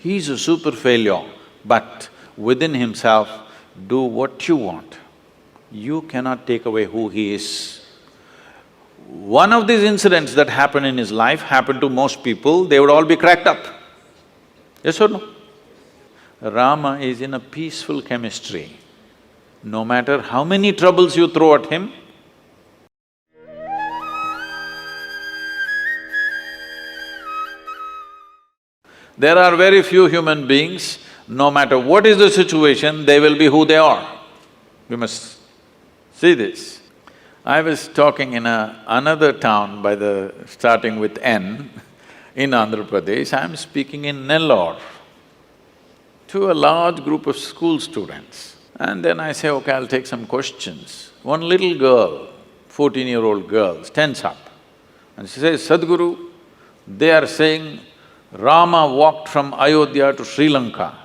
He's a super failure, but within himself, do what you want. You cannot take away who he is. One of these incidents that happened in his life happened to most people, they would all be cracked up. Yes or no? Rama is in a peaceful chemistry. No matter how many troubles you throw at him, there are very few human beings, no matter what is the situation, they will be who they are. You must see this. I was talking in another town starting with N, in Andhra Pradesh. I'm speaking in Nellore to a large group of school students. And then I say, okay, I'll take some questions. One little girl, 14-year-old girl, stands up and she says, Sadhguru, they are saying Rama walked from Ayodhya to Sri Lanka.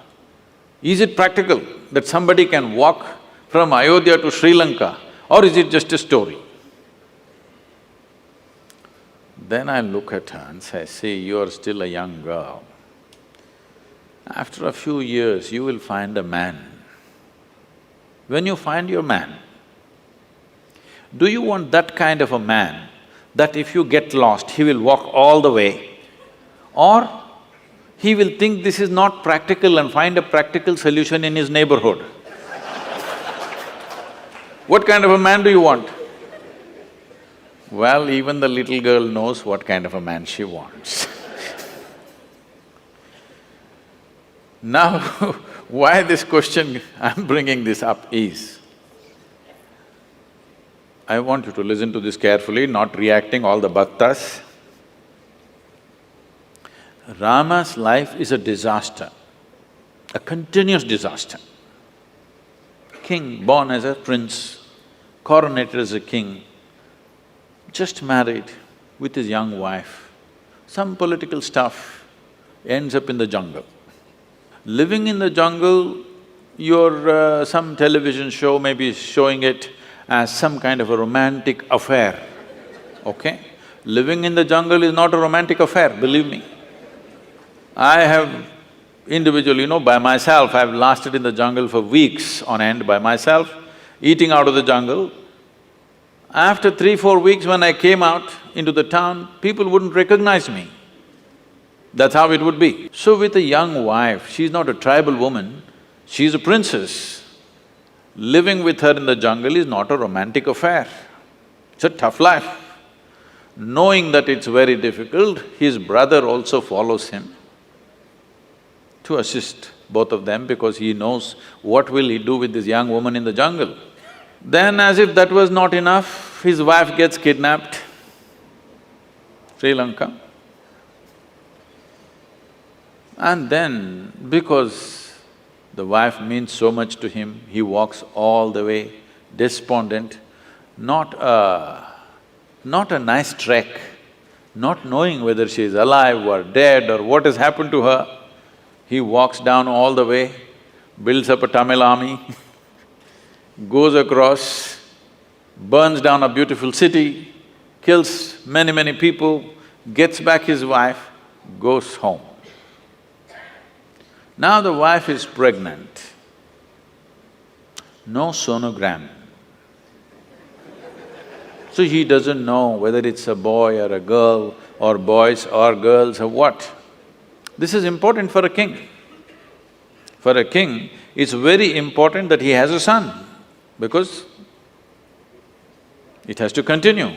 Is it practical that somebody can walk from Ayodhya to Sri Lanka, or is it just a story? Then I look at her and say, see, you're still a young girl. After a few years, you will find a man. When you find your man, do you want that kind of a man that if you get lost, he will walk all the way? Or he will think this is not practical and find a practical solution in his neighborhood? What kind of a man do you want? Well, even the little girl knows what kind of a man she wants. Now, why this question, I'm bringing this up is, I want you to listen to this carefully, not reacting all the bhaktas. Rama's life is a disaster, a continuous disaster. King, born as a prince, coronated as a king, just married with his young wife, some political stuff, ends up in the jungle. Living in the jungle, some television show may be showing it as some kind of a romantic affair, okay? Living in the jungle is not a romantic affair, believe me. I have individually, by myself, I've lasted in the jungle for weeks on end by myself, eating out of the jungle. After 3-4 weeks when I came out into the town, people wouldn't recognize me. That's how it would be. So with a young wife, she's not a tribal woman, she's a princess. Living with her in the jungle is not a romantic affair, it's a tough life. Knowing that it's very difficult, his brother also follows him to assist both of them because he knows what will he do with this young woman in the jungle. Then as if that was not enough, his wife gets kidnapped, Sri Lanka. And then, because the wife means so much to him, he walks all the way, despondent, not a nice trek, not knowing whether she is alive or dead or what has happened to her. He walks down all the way, builds up a Tamil army, goes across, burns down a beautiful city, kills many people, gets back his wife, goes home. Now the wife is pregnant, no sonogram. So he doesn't know whether it's a boy or a girl or boys or girls or what. This is important for a king. For a king, it's very important that he has a son because it has to continue.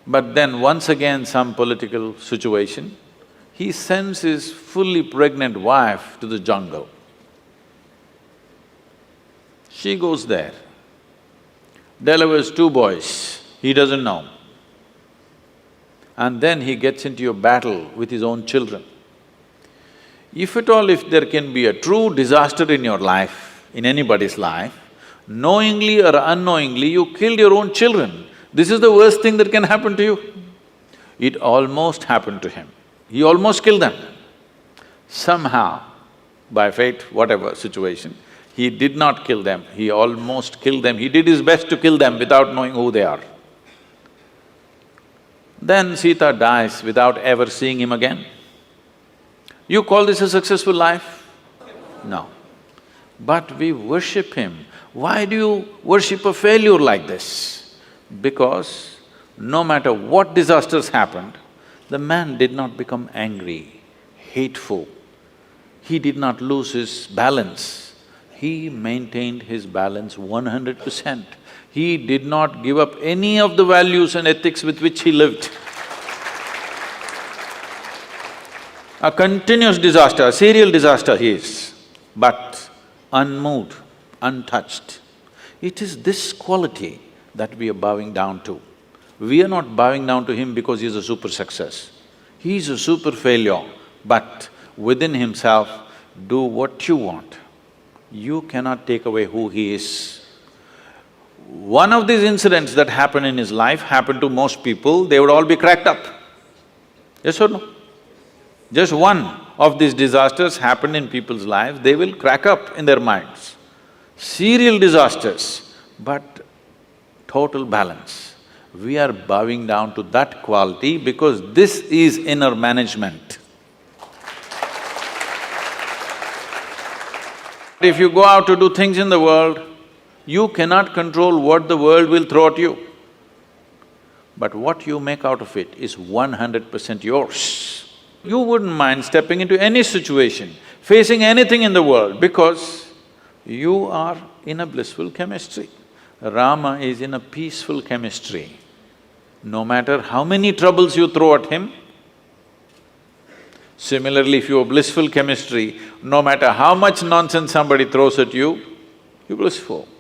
But then once again some political situation, he sends his fully pregnant wife to the jungle. She goes there, delivers 2 boys, he doesn't know. And then he gets into a battle with his own children. If at all, if there can be a true disaster in your life, in anybody's life, knowingly or unknowingly you killed your own children, this is the worst thing that can happen to you. It almost happened to him. He almost killed them. Somehow, by fate, whatever situation, he did not kill them, he almost killed them. He did his best to kill them without knowing who they are. Then Sita dies without ever seeing him again. You call this a successful life? No. But we worship him. Why do you worship a failure like this? Because no matter what disasters happened, the man did not become angry, hateful. He did not lose his balance. He maintained his balance 100%. He did not give up any of the values and ethics with which he lived. A continuous disaster, a serial disaster he is, but unmoved, untouched. It is this quality that we are bowing down to. We are not bowing down to him because he's a super success. He's a super failure, but within himself, do what you want. You cannot take away who he is. One of these incidents that happened in his life happened to most people, they would all be cracked up. Yes or no? Just one of these disasters happened in people's lives, they will crack up in their minds. Serial disasters, but total balance. We are bowing down to that quality because this is inner management. If you go out to do things in the world, you cannot control what the world will throw at you. But what you make out of it is 100% yours. You wouldn't mind stepping into any situation, facing anything in the world because you are in a blissful chemistry. Rama is in a peaceful chemistry. No matter how many troubles you throw at him, similarly, if you have blissful chemistry, no matter how much nonsense somebody throws at you, you're blissful.